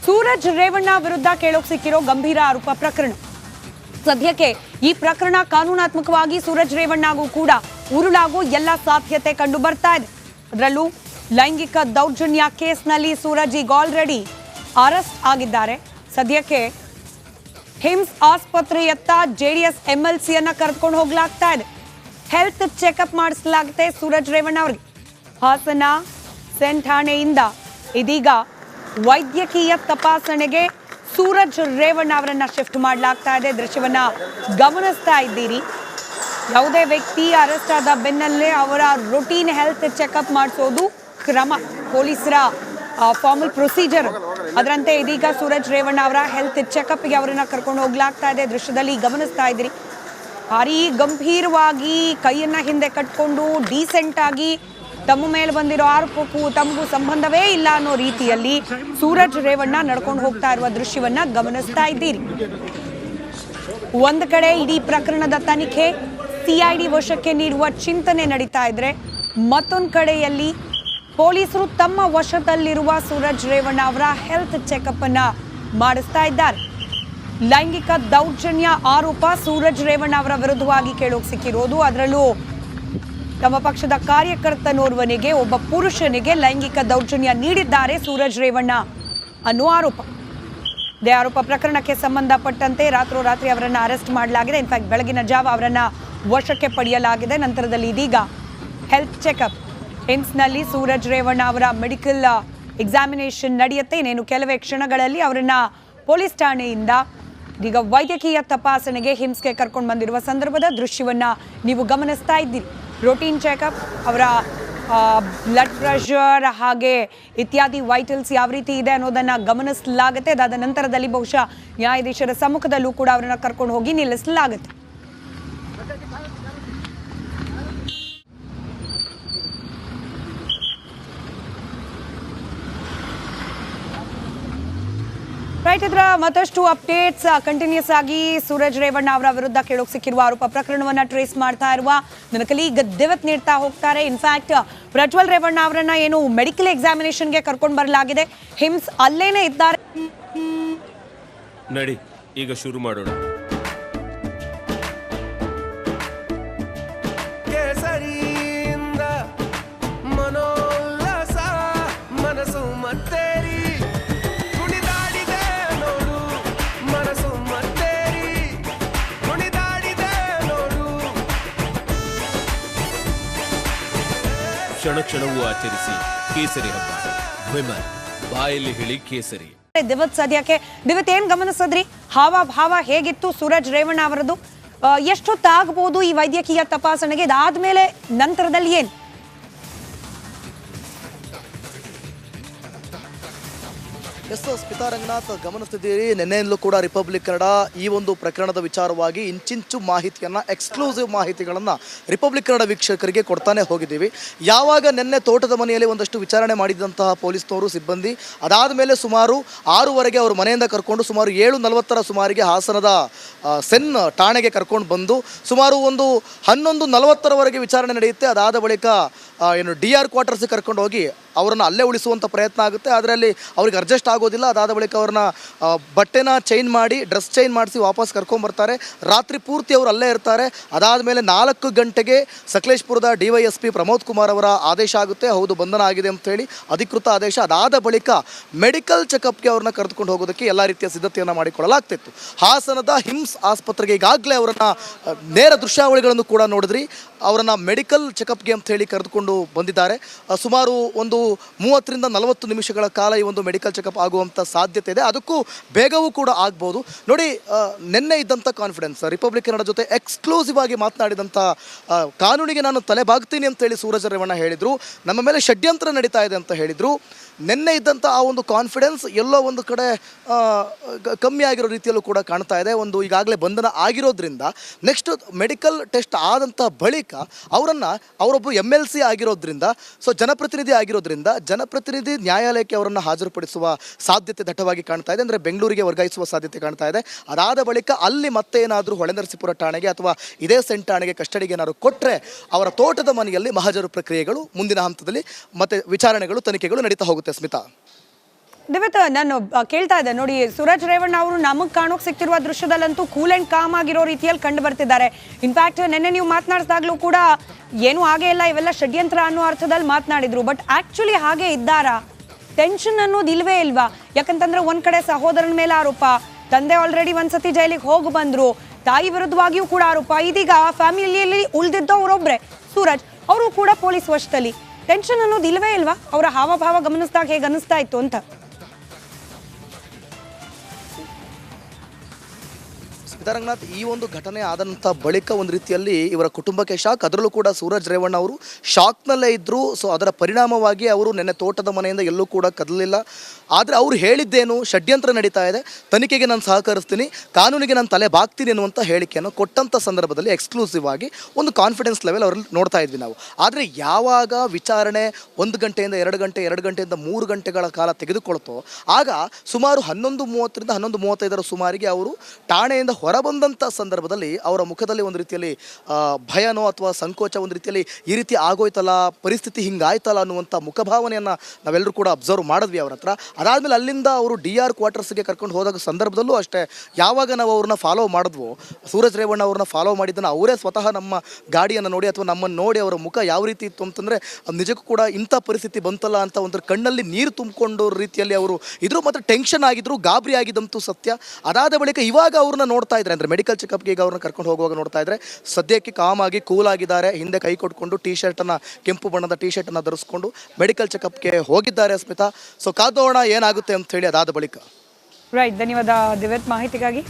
ಸೂರಜ್ ರೇವಣ್ಣ ವಿರುದ್ಧ ಕೇಳೋಕ್ ಸಿಕ್ಕಿರೋ ಗಂಭೀರ ಆರೋಪ ಪ್ರಕರಣ. ಸದ್ಯಕ್ಕೆ ಈ ಪ್ರಕರಣ ಕಾನೂನಾತ್ಮಕವಾಗಿ ಸೂರಜ್ ರೇವಣ್ಣಗೂ ಕೂಡ ಉರುಳಾಗೋ ಎಲ್ಲ ಸಾಧ್ಯತೆ ಕಂಡು ಬರ್ತಾ ಇದೆ. ಅದರಲ್ಲೂ ಲೈಂಗಿಕ ದೌರ್ಜನ್ಯ ಕೇಸ್ನಲ್ಲಿ ಸೂರಜ್ ಈಗ ಆಲ್ರೆಡಿ ಅರೆಸ್ಟ್ ಆಗಿದ್ದಾರೆ. ಸದ್ಯಕ್ಕೆ ಹಿಮ್ಸ್ ಆಸ್ಪತ್ರೆಯತ್ತ ಜೆಡಿಎಸ್ ಎಂಎಲ್ಸಿಯನ್ನ ಕರೆದುಕೊಂಡು ಹೋಗ್ಲಾಗ್ತಾ ಇದೆ. ಹೆಲ್ತ್ ಚೆಕಪ್ ಮಾಡಿಸಲಾಗುತ್ತೆ ಸೂರಜ್ ರೇವಣ್ಣ ಅವರಿಗೆ. ಹಾಸನ ಸೆಂಟ್ ಠಾಣೆಯಿಂದ ಇದೀಗ ವೈದ್ಯಕೀಯ ತಪಾಸಣೆಗೆ ಸೂರಜ್ ರೇವಣ್ಣ ಅವರನ್ನ ಶಿಫ್ಟ್ ಮಾಡಲಾಗ್ತಾ ಇದೆ. ದೃಶ್ಯವನ್ನ ಗಮನಿಸ್ತಾ ಇದ್ದೀರಿ. ಯಾವುದೇ ವ್ಯಕ್ತಿ ಅರೆಸ್ಟ್ ಆದ ಬೆನ್ನಲ್ಲೇ ಅವರ ರೂಟೀನ್ ಹೆಲ್ತ್ ಚೆಕಪ್ ಮಾಡಿಸೋದು ಕ್ರಮ, ಪೊಲೀಸರ ಫಾರ್ಮಲ್ ಪ್ರೊಸೀಜರ್. ಅದರಂತೆ ಇದೀಗ ಸೂರಜ್ ರೇವಣ್ಣ ಅವರ ಹೆಲ್ತ್ ಚೆಕಪ್ಗೆ ಅವರನ್ನ ಕರ್ಕೊಂಡು ಹೋಗ್ಲಾಗ್ತಾ ಇದೆ. ದೃಶ್ಯದಲ್ಲಿ ಗಮನಿಸ್ತಾ ಇದ್ದೀರಿ. ಭಾರಿ ಗಂಭೀರವಾಗಿ ಕೈಯನ್ನ ಹಿಂದೆ ಕಟ್ಕೊಂಡು ಡೀಸೆಂಟ್ ಆಗಿ ತಮ್ಮ ಮೇಲೆ ಬಂದಿರೋ ಆರೋಪಕ್ಕೂ ತಮಗೂ ಸಂಬಂಧವೇ ಇಲ್ಲ ಅನ್ನೋ ರೀತಿಯಲ್ಲಿ ಸೂರಜ್ ರೇವಣ್ಣ ನಡ್ಕೊಂಡು ಹೋಗ್ತಾ ಇರುವ ದೃಶ್ಯವನ್ನ ಗಮನಿಸ್ತಾ ಇದ್ದೀರಿ. ಒಂದು ಕಡೆ ಇಡೀ ಪ್ರಕರಣದ ತನಿಖೆ ಸಿಐಡಿ ವಶಕ್ಕೆ ನೀಡುವ ಚಿಂತನೆ ನಡೀತಾ ಇದ್ರೆ, ಮತ್ತೊಂದು ಕಡೆಯಲ್ಲಿ ಪೊಲೀಸರು ತಮ್ಮ ವಶದಲ್ಲಿರುವ ಸೂರಜ್ ರೇವಣ್ಣ ಅವರ ಹೆಲ್ತ್ ಚೆಕಪ್ ಅನ್ನ ಮಾಡಿಸ್ತಾ ಇದ್ದಾರೆ. ಲೈಂಗಿಕ ದೌರ್ಜನ್ಯ ಆರೋಪ ಸೂರಜ್ ರೇವಣ್ಣ ಅವರ ವಿರುದ್ಧವಾಗಿ ಕೇಳೋಕ್ ಸಿಕ್ಕಿರೋದು. ಅದರಲ್ಲೂ ತಮ್ಮ ಪಕ್ಷದ ಕಾರ್ಯಕರ್ತನೋರ್ವನಿಗೆ, ಒಬ್ಬ ಪುರುಷನಿಗೆ ಲೈಂಗಿಕ ದೌರ್ಜನ್ಯ ನೀಡಿದ್ದಾರೆ ಸೂರಜ್ ರೇವಣ್ಣ ಅನ್ನೋ ಆರೋಪ. ಇದೇ ಆರೋಪ ಪ್ರಕರಣಕ್ಕೆ ಸಂಬಂಧಪಟ್ಟಂತೆ ರಾತ್ರೋರಾತ್ರಿ ಅವರನ್ನ ಅರೆಸ್ಟ್ ಮಾಡಲಾಗಿದೆ. ಇನ್ಫ್ಯಾಕ್ಟ್ ಬೆಳಗಿನ ಜಾವ ಅವರನ್ನ ವಶಕ್ಕೆ ಪಡೆಯಲಾಗಿದೆ. ನಂತರದಲ್ಲಿ ಇದೀಗ ಹೆಲ್ತ್ ಚೆಕಪ್ ಹಿಮ್ಸ್ನಲ್ಲಿ ಸೂರಜ್ ರೇವಣ್ಣ ಅವರ ಮೆಡಿಕಲ್ ಎಕ್ಸಾಮಿನೇಷನ್ ನಡೆಯುತ್ತೆ. ಇನ್ನೇನು ಕೆಲವೇ ಕ್ಷಣಗಳಲ್ಲಿ ಅವರನ್ನ ಪೊಲೀಸ್ ಠಾಣೆಯಿಂದ ಈಗ ವೈದ್ಯಕೀಯ ತಪಾಸಣೆಗೆ ಹಿಮ್ಸ್ಗೆ ಕರ್ಕೊಂಡು ಬಂದಿರುವ ಸಂದರ್ಭದ ದೃಶ್ಯವನ್ನ ನೀವು ಗಮನಿಸ್ತಾ ಇದ್ದೀರಿ. ರೂಟೀನ್ ಚೆಕಪ್, ಅವರ ಬ್ಲಡ್ ಪ್ರೆಷರ್ ಹಾಗೆ ಇತ್ಯಾದಿ ವೈಟಲ್ಸ್ ಯಾವ ರೀತಿ ಇದೆ ಅನ್ನೋದನ್ನ ಗಮನಿಸಲಾಗುತ್ತೆ. ಅದಾದ ನಂತರದಲ್ಲಿ ಬಹುಶಃ ನ್ಯಾಯಾಧೀಶರ ಸಮ್ಮುಖದಲ್ಲೂ ಕೂಡ ಅವರನ್ನ ಕರ್ಕೊಂಡು ಹೋಗಿ ನಿಲ್ಲಿಸಲಾಗುತ್ತೆ. ರೈಟ್, ಇದರ ಮತ್ತಷ್ಟು ಅಪ್ಡೇಟ್ಸ್ ಕಂಟಿನ್ಯೂಸ್ ಆಗಿ ಸೂರಜ್ ರೇವಣ್ಣ ಅವರ ವಿರುದ್ಧ ಕೇಳೋಕ್ ಸಿಕ್ಕಿರುವ ಆರೋಪ ಪ್ರಕರಣವನ್ನ ಟ್ರೇಸ್ ಮಾಡ್ತಾ ಇರುವ ನನ್ನ ಕಲೀಗ್ ದಿವತ್ ನೀಡ್ತಾ ಹೋಗ್ತಾರೆ. ಇನ್ಫ್ಯಾಕ್ಟ್ ಪ್ರಜ್ವಲ್ ರೇವಣ್ಣ ಅವರನ್ನ ಏನು ಮೆಡಿಕಲ್ ಎಕ್ಸಾಮಿನೇಷನ್ಗೆ ಕರ್ಕೊಂಡು ಬರಲಾಗಿದೆ. ಹಿಮ್ಸ್ ಅಲ್ಲೇನೆ ಇದ್ದಾರೆ. ನಡಿ ಈಗ ಶುರು ಮಾಡೋಣ. ಕ್ಷಣ ಕ್ಷಣವೂ ಆಚರಿಸಿ ಕೇಸರಿ ಹಬ್ಬ. ವಿಮಲ್ ಬಾಯಲ್ಲಿ ಹೇಳಿ ಕೇಸರಿ. ದಿವತ್, ಸದ್ಯಕ್ಕೆ ದಿವತ್ ಏನ್ ಗಮನಿಸಿದ್ರಿ? ಹಾವ ಭಾವ ಹೇಗಿತ್ತು ಸೂರಜ್ ರೇವಣ್ಣ ಅವರದ್ದು? ಎಷ್ಟೊತ್ತಾಗಬಹುದು ಈ ವೈದ್ಯಕೀಯ ತಪಾಸಣೆಗೆ? ಇದಾದ್ಮೇಲೆ ನಂತರದಲ್ಲಿ ಏನ್? ಸ್ಮಿತಾ ರಂಗನಾಥ್, ಗಮನಿಸ್ತಿದ್ದೀರಿ. ನಿನ್ನೆಯಲ್ಲೂ ಕೂಡ ರಿಪಬ್ಲಿಕ್ ಕನ್ನಡ ಈ ಒಂದು ಪ್ರಕರಣದ ವಿಚಾರವಾಗಿ ಇಂಚಿಂಚು ಮಾಹಿತಿಯನ್ನು, ಎಕ್ಸ್ಕ್ಲೂಸಿವ್ ಮಾಹಿತಿಗಳನ್ನು ರಿಪಬ್ಲಿಕ್ ಕನ್ನಡ ವೀಕ್ಷಕರಿಗೆ ಕೊಡ್ತಾನೆ ಹೋಗಿದ್ದೀವಿ. ಯಾವಾಗ ನಿನ್ನೆ ತೋಟದ ಮನೆಯಲ್ಲಿ ಒಂದಷ್ಟು ವಿಚಾರಣೆ ಮಾಡಿದಂತಹ ಪೊಲೀಸ್ನವರು ಸಿಬ್ಬಂದಿ ಅದಾದ ಮೇಲೆ ಸುಮಾರು 6:15 ಅವರು ಮನೆಯಿಂದ ಕರ್ಕೊಂಡು ಸುಮಾರು 7:40 ಸುಮಾರಿಗೆ ಹಾಸನದ ಸೆನ್ ಠಾಣೆಗೆ ಕರ್ಕೊಂಡು ಬಂದು ಸುಮಾರು ಒಂದು 11:40 ವಿಚಾರಣೆ ನಡೆಯುತ್ತೆ. ಅದಾದ ಬಳಿಕ ಏನು DR ಕ್ವಾರ್ಟರ್ಸ್ಗೆ ಕರ್ಕೊಂಡು ಹೋಗಿ ಅವರನ್ನು ಅಲ್ಲೇ ಉಳಿಸುವಂಥ ಪ್ರಯತ್ನ ಆಗುತ್ತೆ. ಅದರಲ್ಲಿ ಅವ್ರಿಗೆ ಅಡ್ಜಸ್ಟ್ ಆಗೋದಿಲ್ಲ. ಅದಾದ ಬಳಿಕ ಅವ್ರನ್ನ ಬಟ್ಟೆನ ಚೇಂಜ್ ಮಾಡಿ, ಡ್ರೆಸ್ ಚೇಂಜ್ ಮಾಡಿಸಿ ವಾಪಸ್ ಕರ್ಕೊಂಬರ್ತಾರೆ. ರಾತ್ರಿ ಪೂರ್ತಿ ಅವರು ಅಲ್ಲೇ ಇರ್ತಾರೆ. ಅದಾದ ಮೇಲೆ 4 ಗಂಟೆಗೆ ಸಕಲೇಶ್ಪುರದ DYSP ಪ್ರಮೋದ್ ಕುಮಾರ್ ಅವರ ಆದೇಶ ಆಗುತ್ತೆ. ಹೌದು, ಬಂಧನ ಆಗಿದೆ ಅಂತೇಳಿ ಅಧಿಕೃತ ಆದೇಶ. ಅದಾದ ಬಳಿಕ ಮೆಡಿಕಲ್ ಚೆಕಪ್ಗೆ ಅವ್ರನ್ನ ಕರೆದುಕೊಂಡು ಹೋಗೋದಕ್ಕೆ ಎಲ್ಲ ರೀತಿಯ ಸಿದ್ಧತೆಯನ್ನು ಮಾಡಿಕೊಳ್ಳಲಾಗ್ತಿತ್ತು. ಹಾಸನದ ಹಿಮ್ಸ್ ಆಸ್ಪತ್ರೆಗೆ ಈಗಾಗಲೇ ಅವರನ್ನು ನೇರ ದೃಶ್ಯಾವಳಿಗಳನ್ನು ಕೂಡ ನೋಡಿದ್ರಿ. ಅವರನ್ನು ಮೆಡಿಕಲ್ ಚೆಕಪ್ಗೆ ಅಂತ ಹೇಳಿ ಕರೆದುಕೊಂಡು ಬಂದಿದ್ದಾರೆ. ಸುಮಾರು ಒಂದು 30ರಿಂದ 40 ನಿಮಿಷಗಳ ಕಾಲ ಈ ಒಂದು ಮೆಡಿಕಲ್ ಚೆಕಪ್ ಆಗುವಂಥ ಸಾಧ್ಯತೆ ಇದೆ. ಅದಕ್ಕೂ ಬೇಗವೂ ಕೂಡ ಆಗ್ಬೋದು. ನೋಡಿ, ನಿನ್ನೆ ಇದ್ದಂಥ ಕಾನ್ಫಿಡೆನ್ಸ್, ರಿಪಬ್ಲಿಕ್ ಕನ್ನಡ ಜೊತೆ ಎಕ್ಸ್ಕ್ಲೂಸಿವ್ ಆಗಿ ಮಾತನಾಡಿದಂಥ ಕಾನೂನಿಗೆ ನಾನು ತಲೆಬಾಗ್ತೀನಿ ಅಂತೇಳಿ ಸೂರಜ್ ರೇವಣ್ಣ ಹೇಳಿದರು. ನಮ್ಮ ಮೇಲೆ ಷಡ್ಯಂತ್ರ ನಡೀತಾ ಇದೆ ಅಂತ ಹೇಳಿದರು. ನಿನ್ನೆ ಇದ್ದಂಥ ಆ ಒಂದು ಕಾನ್ಫಿಡೆನ್ಸ್ ಎಲ್ಲೋ ಒಂದು ಕಡೆ ಕಮ್ಮಿ ಆಗಿರೋ ರೀತಿಯಲ್ಲೂ ಕೂಡ ಕಾಣ್ತಾ ಇದೆ. ಒಂದು ಈಗಾಗಲೇ ಬಂಧನ ಆಗಿರೋದ್ರಿಂದ ನೆಕ್ಸ್ಟ್ ಮೆಡಿಕಲ್ ಟೆಸ್ಟ್ ಆದಂಥ ಬಳಿಕ ಅವರೊಬ್ಬರು MLC ಆಗಿರೋದ್ರಿಂದ, ಸೊ ಜನಪ್ರತಿನಿಧಿ ಆಗಿರೋದ್ರಿಂದ ಜನಪ್ರತಿನಿಧಿ ನ್ಯಾಯಾಲಯಕ್ಕೆ ಅವರನ್ನು ಹಾಜರುಪಡಿಸುವ ಸಾಧ್ಯತೆ ದಟ್ಟವಾಗಿ ಕಾಣ್ತಾ ಇದೆ. ಅಂದರೆ ಬೆಂಗಳೂರಿಗೆ ವರ್ಗಾಯಿಸುವ ಸಾಧ್ಯತೆ ಕಾಣ್ತಾ ಇದೆ. ಅದಾದ ಬಳಿಕ ಅಲ್ಲಿ ಮತ್ತೆ ಏನಾದರೂ ಹೊಳೆನರಸೀಪುರ ಠಾಣೆಗೆ ಅಥವಾ ಇದೇ ಸೆಂಟ್ ಠಾಣೆಗೆ ಕಸ್ಟಡಿಗೆ ಏನಾದರೂ ಕೊಟ್ಟರೆ ಅವರ ತೋಟದ ಮನೆಯಲ್ಲಿ ಮಹಜರು ಪ್ರಕ್ರಿಯೆಗಳು ಮುಂದಿನ ಹಂತದಲ್ಲಿ ಮತ್ತೆ ವಿಚಾರಣೆಗಳು, ತನಿಖೆಗಳು ನಡೀತಾ ಹೋಗುತ್ತೆ. ಸ್ಮಿತಾ. ದಿವ್ಯತ್ ನಾನು ಕೇಳ್ತಾ ಇದ್ದೆ ನೋಡಿ, ಸೂರಜ್ ರೇವಣ್ಣ ಅವರು ನಮಗೆ ಕಾಣೋಕ್ ಸಿಗ್ತಿರುವ ದೃಶ್ಯದಲ್ಲಂತೂ ಕೂಲ್ ಅಂಡ್ ಕಾಮ್ ಆಗಿರೋ ರೀತಿಯಲ್ಲಿ ಕಂಡು ಬರ್ತಿದ್ದಾರೆ. ಇನ್ಫ್ಯಾಕ್ಟ್ ನಿನ್ನೆ ನೀವು ಮಾತನಾಡಿದಾಗ್ಲೂ ಕೂಡ ಏನು ಹಾಗೆ ಇಲ್ಲ, ಇವೆಲ್ಲ ಷಡ್ಯಂತ್ರ ಅನ್ನೋ ಅರ್ಥದಲ್ಲಿ ಮಾತನಾಡಿದ್ರು. ಬಟ್ ಆಕ್ಚುಲಿ ಹಾಗೆ ಇದ್ದಾರಾ? ಟೆನ್ಷನ್ ಅನ್ನೋದು ಇಲ್ವೇ ಇಲ್ವಾ? ಯಾಕಂತಂದ್ರೆ ಒಂದ್ ಕಡೆ ಸಹೋದರನ ಮೇಲೆ ಆರೋಪ, ತಂದೆ ಆಲ್ರೆಡಿ ಒಂದ್ಸತಿ ಜೈಲಿಗೆ ಹೋಗಿ ಬಂದ್ರು, ತಾಯಿ ವಿರುದ್ಧವಾಗಿಯೂ ಕೂಡ ಆರೋಪ, ಇದೀಗ ಫ್ಯಾಮಿಲಿಯಲ್ಲಿ ಉಳಿದಿದ್ದವರೊಬ್ರೆ ಸೂರಜ್ ಅವರು ಕೂಡ ಪೊಲೀಸ್ ವಶದಲ್ಲಿ. ಟೆನ್ಷನ್ ಅನ್ನೋದು ಇಲ್ವೇ ಇಲ್ವಾ? ಅವರ ಹಾವಭಾವ ಗಮನಿಸಿದಾಗ ಹೇಗೆ ಅನಿಸ್ತಾ ಇತ್ತು ಅಂತ? ಸಿದ್ಧರಂಗನಾಥ್, ಈ ಒಂದು ಘಟನೆ ಆದಂಥ ಬಳಿಕ ಒಂದು ರೀತಿಯಲ್ಲಿ ಇವರ ಕುಟುಂಬಕ್ಕೆ ಶಾಕ್. ಅದರಲ್ಲೂ ಕೂಡ ಸೂರಜ್ ರೇವಣ್ಣ ಅವರು ಶಾಕ್ನಲ್ಲೇ ಇದ್ದರು. ಸೊ ಅದರ ಪರಿಣಾಮವಾಗಿ ಅವರು ನೆನ್ನೆ ತೋಟದ ಮನೆಯಿಂದ ಎಲ್ಲೂ ಕೂಡ ಕದಲಿಲ್ಲ. ಆದರೆ ಅವರು ಹೇಳಿದ್ದೇನು, ಷಡ್ಯಂತ್ರ ನಡೀತಾ ಇದೆ, ತನಿಖೆಗೆ ನಾನು ಸಹಕರಿಸ್ತೀನಿ, ಕಾನೂನಿಗೆ ನಾನು ತಲೆ ಬಾಗ್ತೀನಿ ಅನ್ನುವಂಥ ಹೇಳಿಕೆಯನ್ನು ಕೊಟ್ಟಂಥ ಸಂದರ್ಭದಲ್ಲಿ ಎಕ್ಸ್ಕ್ಲೂಸಿವ್ ಆಗಿ ಒಂದು ಕಾನ್ಫಿಡೆನ್ಸ್ ಲೆವೆಲ್ ಅವರಲ್ಲಿ ನೋಡ್ತಾ ಇದ್ವಿ ನಾವು. ಆದರೆ ಯಾವಾಗ ವಿಚಾರಣೆ 1 ಗಂಟೆಯಿಂದ 2 ಗಂಟೆ, 2 ಗಂಟೆಯಿಂದ 3 ಗಂಟೆಗಳ ಕಾಲ ತೆಗೆದುಕೊಳ್ತೋ ಆಗ ಸುಮಾರು 11:30ರಿಂದ 11:35 ಸುಮಾರಿಗೆ ಅವರು ಠಾಣೆಯಿಂದ ಹೊರಬಂದಂಥ ಸಂದರ್ಭದಲ್ಲಿ ಅವರ ಮುಖದಲ್ಲಿ ಒಂದು ರೀತಿಯಲ್ಲಿ ಭಯನೋ ಅಥವಾ ಸಂಕೋಚ, ಒಂದು ರೀತಿಯಲ್ಲಿ ಈ ರೀತಿ ಆಗೋಯ್ತಲ್ಲ, ಪರಿಸ್ಥಿತಿ ಹಿಂಗಾಯ್ತಲ್ಲ ಅನ್ನುವಂಥ ಮುಖಭಾವನೆಯನ್ನು ನಾವೆಲ್ಲರೂ ಕೂಡ ಅಬ್ಸರ್ವ್ ಮಾಡಿದ್ವಿ ಅವ್ರ ಹತ್ರ. ಅದಾದಮೇಲೆ ಅಲ್ಲಿಂದ ಅವರು DR ಕ್ವಾರ್ಟರ್ಸ್ಗೆ ಕರ್ಕೊಂಡು ಹೋದಾಗ ಸಂದರ್ಭದಲ್ಲೂ ಅಷ್ಟೇ, ಯಾವಾಗ ನಾವು ಅವ್ರನ್ನ ಫಾಲೋ ಮಾಡಿದ್ವೋ, ಸೂರಜ್ ರೇವಣ್ಣ ಅವ್ರನ್ನ ಫಾಲೋ ಮಾಡಿದ್ದನ್ನು ಅವರೇ ಸ್ವತಃ ನಮ್ಮ ಗಾಡಿಯನ್ನು ನೋಡಿ ಅಥವಾ ನಮ್ಮನ್ನು ನೋಡಿ ಅವರ ಮುಖ ಯಾವ ರೀತಿ ಇತ್ತು ಅಂತಂದರೆ ನಿಜಕ್ಕೂ ಕೂಡ ಇಂಥ ಪರಿಸ್ಥಿತಿ ಬಂತಲ್ಲ ಅಂತ ಒಂದು ಕಣ್ಣಲ್ಲಿ ನೀರು ತುಂಬಿಕೊಂಡು ರೀತಿಯಲ್ಲಿ ಅವರು ಇದ್ರು. ಮತ್ತು ಟೆನ್ಷನ್ ಆಗಿದ್ರು, ಗಾಬರಿ ಆಗಿದ್ದಂತೂ ಸತ್ಯ. ಅದಾದ ಬಳಿಕ ಇವಾಗ ಅವ್ರನ್ನ ನೋಡ್ತಾ ಇದ್ರೆ ಅಂದರೆ ಮೆಡಿಕಲ್ ಚೆಕಪ್ಗೆ ಈಗ ಅವ್ರನ್ನ ಕರ್ಕೊಂಡು ಹೋಗುವಾಗ ನೋಡ್ತಾ ಇದ್ರೆ ಸದ್ಯಕ್ಕೆ ಕಾಮ್ ಆಗಿ ಕೂಲ್ ಆಗಿದ್ದಾರೆ. ಹಿಂದೆ ಕೈ ಕೊಟ್ಕೊಂಡು ಟೀ-ಶರ್ಟನ್ನು, ಕೆಂಪು ಬಣ್ಣದ ಟೀ-ಶರ್ಟನ್ನು ಧರಿಸ್ಕೊಂಡು ಮೆಡಿಕಲ್ ಚೆಕಪ್ಗೆ ಹೋಗಿದ್ದಾರೆ ಸ್ಮಿತಾ. ಸೊ ಕಾದೋಣ ಏನಾಗುತ್ತೆ ಅಂತ ಹೇಳಿ ಅದಾದ ಬಳಿಕ. ರೈಟ್, ಧನ್ಯವಾದ ದಿವ್ಯತ್ ಮಾಹಿತಿಗಾಗಿ.